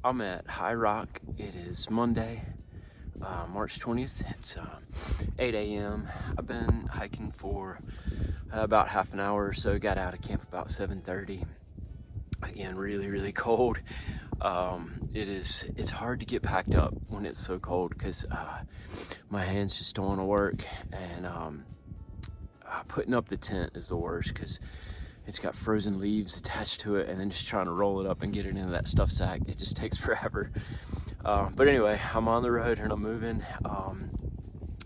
I'm at High Rock. It is Monday, March 20th. It's 8 a.m. I've been hiking for about half an hour or so. Got out of camp about 7:30. Again, really cold. It's hard to get packed up when it's so cold because my hands just don't want to work, and putting up the tent is the worst because it's got frozen leaves attached to it, and then just trying to roll it up and get it into that stuff sack, it just takes forever. But anyway, I'm on the road and I'm moving.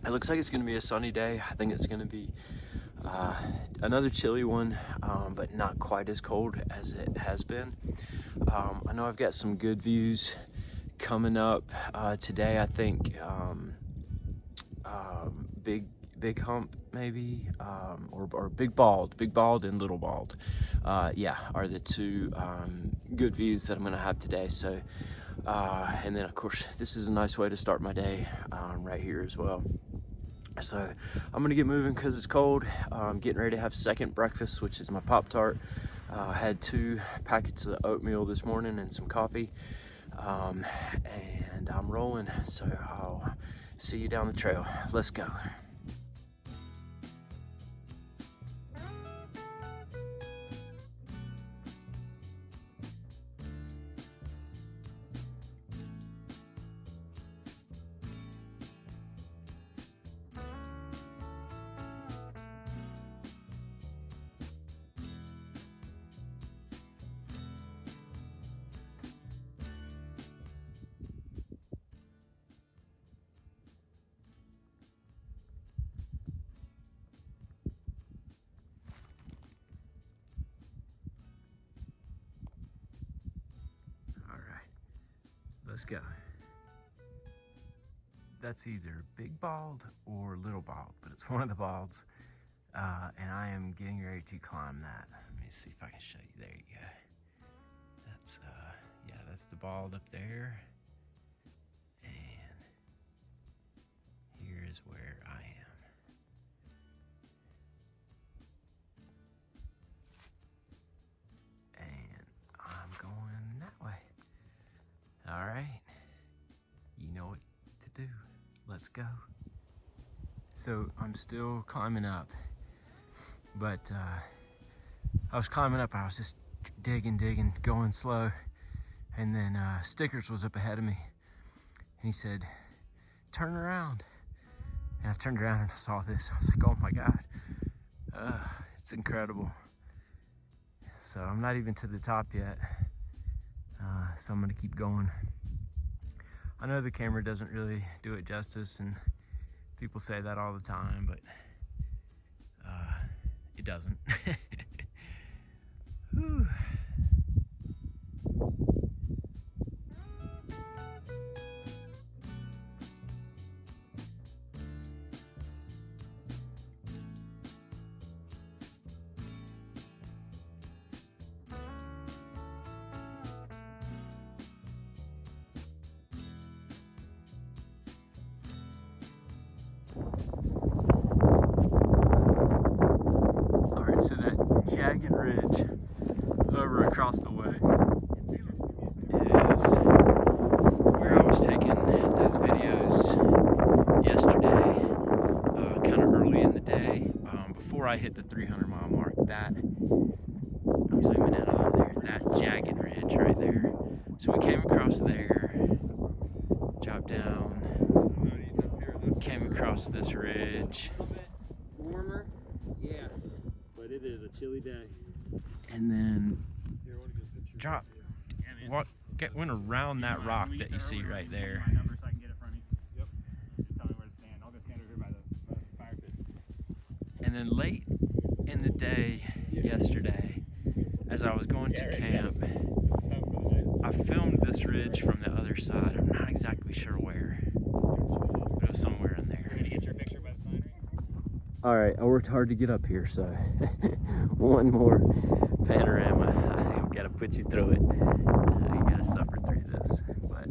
It looks like it's gonna be a sunny day. I think it's gonna be another chilly one, but not quite as cold as it has been. I know I've got some good views coming up today. I think Big Hump maybe, or Big Bald and Little Bald, yeah, are the two good views that I'm gonna have today. So and then of course this is a nice way to start my day right here as well. So I'm gonna get moving because it's cold. I'm getting ready to have second breakfast, which is my Pop-Tart. I had 2 packets of oatmeal this morning and some coffee, and I'm rolling. So I'll see you down the trail. Let's go. Let's go. That's either Big Bald or Little Bald, but it's one of the balds. And I am getting ready to climb that. Let me see if I can show you. There you go. That's, yeah, that's the bald up there. And here is where I am. And I'm going that way. All right, you know what to do. Let's go. So I'm still climbing up, but I was climbing up, I was just digging, going slow, and then Stickers was up ahead of me, and he said, turn around. And I turned around and I saw this. I was like, oh my God, it's incredible. So I'm not even to the top yet. So I'm gonna keep going. I know the camera doesn't really do it justice, and people say that all the time, but it doesn't. Whew. So that jagged ridge over across the way is where I was taking those videos yesterday, kind of early in the day, before I hit the 300-mile mark. That, I'm zooming in on there, that jagged ridge right there. So we came across there, dropped down, came across this ridge. Warmer? Yeah. But it is a chilly day. And then went around that rock that you see right there. And then late in the day yesterday, as I was going to camp, I filmed this ridge from the other side. I'm not exactly sure where, but it was somewhere in there. All right, I worked hard to get up here, so one more panorama. I've got to put you through it. You got to suffer through this, but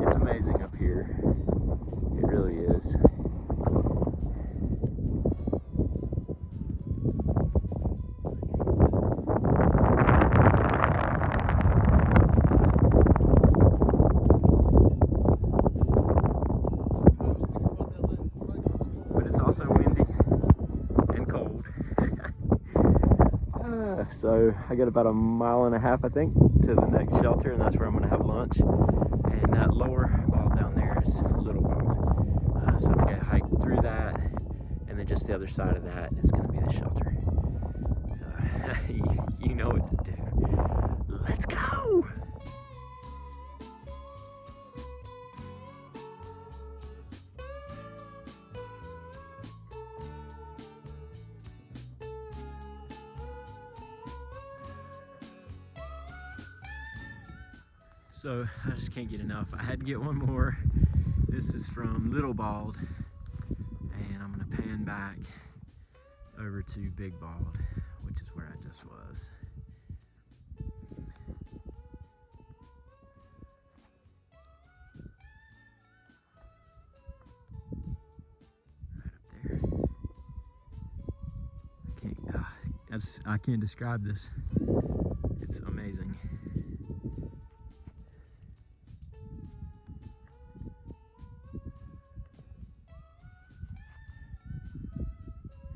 it's amazing up here. It really is. So I got about 1.5 miles, I think, to the next shelter, and that's where I'm gonna have lunch. And that lower bald down there is Little Bald. So I'm gonna hike through that, and then just the other side of that is gonna be the shelter. So you know what to do. Let's go! So I just can't get enough. I had to get one more. This is from Little Bald, and I'm gonna pan back over to Big Bald, which is where I just was. Right up there. I can't describe this. It's amazing.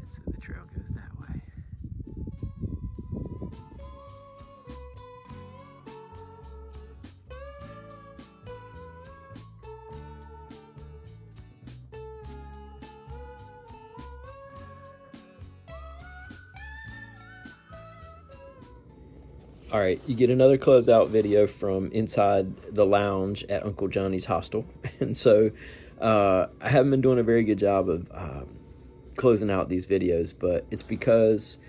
So the trail goes that way. All right, you get another closeout video from inside the lounge at Uncle Johnny's hostel. And so I haven't been doing a very good job of closing out these videos, but it's because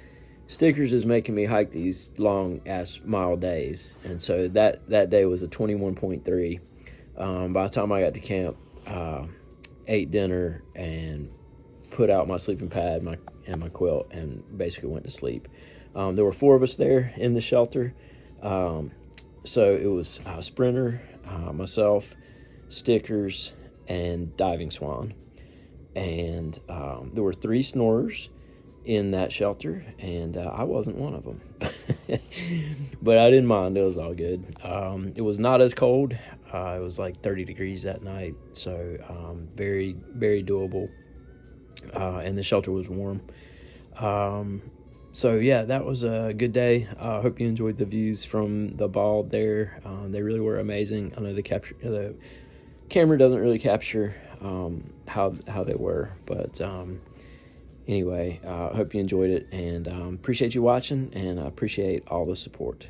Stickers is making me hike these long ass mile days. And so that day was a 21.3. By the time I got to camp, ate dinner and put out my sleeping pad and my quilt and basically went to sleep. There were 4 of us there in the shelter. So it was Sprinter, myself, Stickers, and Diving Swan. And there were 3 snorers in that shelter, and I wasn't one of them. But I didn't mind. It was all good. It was not as cold. It was like 30 degrees that night, so very, very doable. And the shelter was warm. So yeah, that was a good day. I hope you enjoyed the views from the Bald there. They really were amazing. I know the camera doesn't really capture how they were, but anyway, I hope you enjoyed it, and appreciate you watching, and I appreciate all the support.